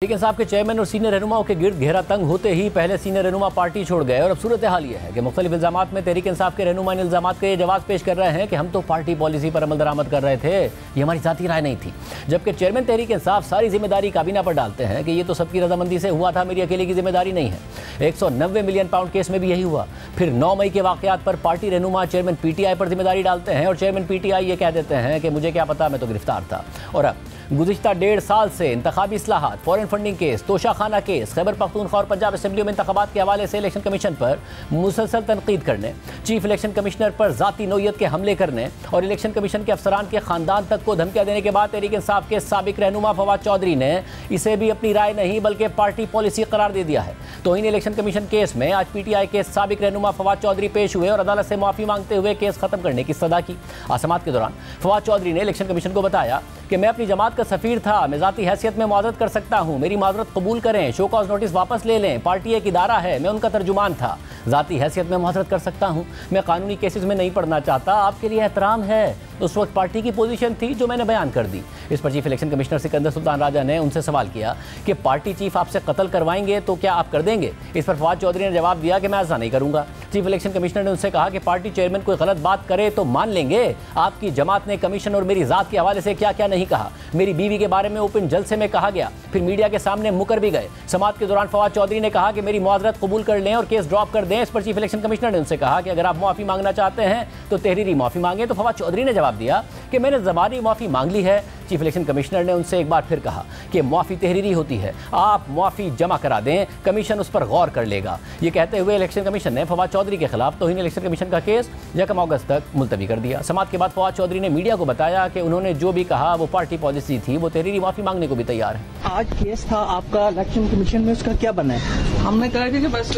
लेकिन साहब के चेयरमैन और सीनियर रहनुमाओं के गिर्द घेरा तंग होते ही पहले सीनियर रहनुमा पार्टी छोड़ गए और अब सूरत हाल ये है कि मुख्तलिफ इल्जामात में तहरीक इंसाफ के रहनुमा इन इल्जामात के जवाब पेश कर रहे हैं कि हम तो पार्टी पॉलिसी पर अमल दरामद कर रहे थे, ये हमारी जाती राय नहीं थी। जबकि चेयरमैन तहरीक इंसाफ सारी जिम्मेदारी काबीना पर डालते हैं कि ये तो सबकी रजामंदी से हुआ था, मेरी अकेले की जिम्मेदारी नहीं है। 190 मिलियन पाउंड केस में भी यही हुआ। फिर 9 मई के वाकयात पर पार्टी रहनुमा चेयरमैन पीटीआई पर जिम्मेदारी डालते हैं और चेयरमैन पीटीआई ये कह देते हैं कि मुझे क्या पता, मैं तो गिरफ्तार था। और अब गुज़िश्ता 1.5 साल से इंतखाबी इस्लाहात, foreign funding case, Toshakhana case, Khyber Pakhtunkhwa और पंजाब असेंबलियों में इंतखाबात के हवाले से इलेक्शन कमीशन पर मुसलसल तनकीद करने, चीफ इलेक्शन कमिश्नर पर ज़ाती नौयत के हमले करने और इलेक्शन कमीशन के अफसरान के खानदान तक को धमकियां देने के बाद तहरीक इंसाफ के साबिक रहनुमा फवाद चौधरी ने इसे भी अपनी राय नहीं बल्कि पार्टी पॉलिसी करार दे दिया है। तौहीन इलेक्शन कमीशन केस में आज पीटीआई के साबिक रहनुमा फवाद चौधरी पेश हुए और अदालत से माफ़ी मांगते हुए केस खत्म करने की सदा की। समाअत के दौरान फवाद चौधरी ने इलेक्शन कमीशन को बताया कि मैं अपनी जमात का सफ़ीर था, मैं ज़ाती हैसियत में मुआज़रत कर सकता हूँ, मेरी माज़रत कबूल करें, शो कॉज नोटिस वापस ले लें, पार्टी एक इदारा है, मैं उनका तर्जुमान था, ज़ाती हैसियत में मुआज़रत कर सकता हूँ, मैं कानूनी केसेस में नहीं पढ़ना चाहता, आपके लिए एहतराम है। उस वक्त पार्टी की पोजीशन थी जो मैंने बयान कर दी। इस पर chief election commissioner Sikandar Sultan Raja ने उनसे सवाल किया कि पार्टी चीफ आपसे कत्ल करवाएंगे तो क्या आप कर देंगे? इस पर फवाद चौधरी ने जवाब दिया कि मैं ऐसा नहीं करूंगा। चीफ इलेक्शन कमिश्नर ने उनसे कहा कि पार्टी चेयरमैन कोई गलत बात करे तो मान लेंगे, आपकी जमात ने कमीशन और मेरी ज़ात के हवाले से क्या क्या नहीं कहा, मेरी बीवी के बारे में ओपन जलसे में कहा गया, फिर मीडिया के सामने मुकर भी गए। समाअत के दौरान फवाद चौधरी ने कहा कि मेरी मुआवजत कबूल कर लें और केस ड्रॉप कर दें। इस पर चीफ इलेक्शन कमिश्नर ने उनसे कहा कि अगर आप माफ़ी मांगना चाहते हैं तो तहरीरी माफ़ी मांगे। तो फवाद चौधरी ने जवाब दिया कि मैंने ज़बानी माफ़ी मांग ली है। चीफ इलेक्शन कमिश्नर ने उनसे एक बार फिर कहा कि माफ़ी तहरीरी होती है, आप माफ़ी जमा करा दें, कमीशन उस पर गौर कर लेगा। ये कहते हुए इलेक्शन कमीशन ने फवाद चौधरी के खिलाफ तौहीन इलेक्शन कमीशन का केस 1 अगस्त तक मुलतवी कर दिया। समाअत के बाद फवाद चौधरी ने मीडिया को बताया कि उन्होंने जो भी कहा वो पार्टी पॉलिसी थी, वो तहरीरी माफ़ी मांगने को भी तैयार है। आज केस था आपका इलेक्शन कमीशन में, उसका क्या बना है? हमने कहा कि बस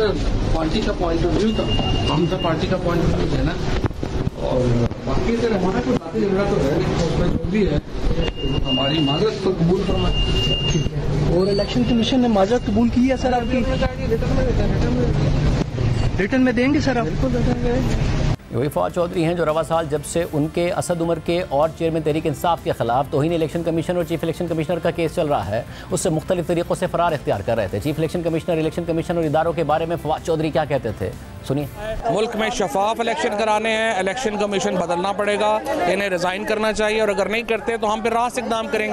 पार्टी का पॉइंट ऑफ व्यू था, हम तो पार्टी का पॉइंट ऑफ व्यू है ना, और बाकी अगर हमारा कोई बातें झगड़ा तो है नहीं, उसमें जो भी है हमारी माजरत तो कबूल करना। और इलेक्शन कमीशन ने माजरत कबूल की है सर आपकी? रिटर्न में देंगे सर आप? वही फवाद चौधरी हैं जो रवा साल जब से उनके असद उमर के और चेयरमैन तहरीक इंसाफ के खिलाफ तौहीन इलेक्शन कमीशन और चीफ इलेक्शन कमिश्नर का केस चल रहा है, उससे मुख्तलिफ तरीक़ों से फरार इख्तियार कर रहे थे। Chief election commissioner, election commission और इदारों के बारे में फवाद चौधरी क्या कहते थे, सुनिए। मुल्क में शफाफ इलेक्शन कराने हैं, इलेक्शन कमीशन बदलना पड़ेगा, इन्हें रिज़ाइन करना चाहिए और अगर नहीं करते तो हम फिर रास्त इक़दाम करेंगे।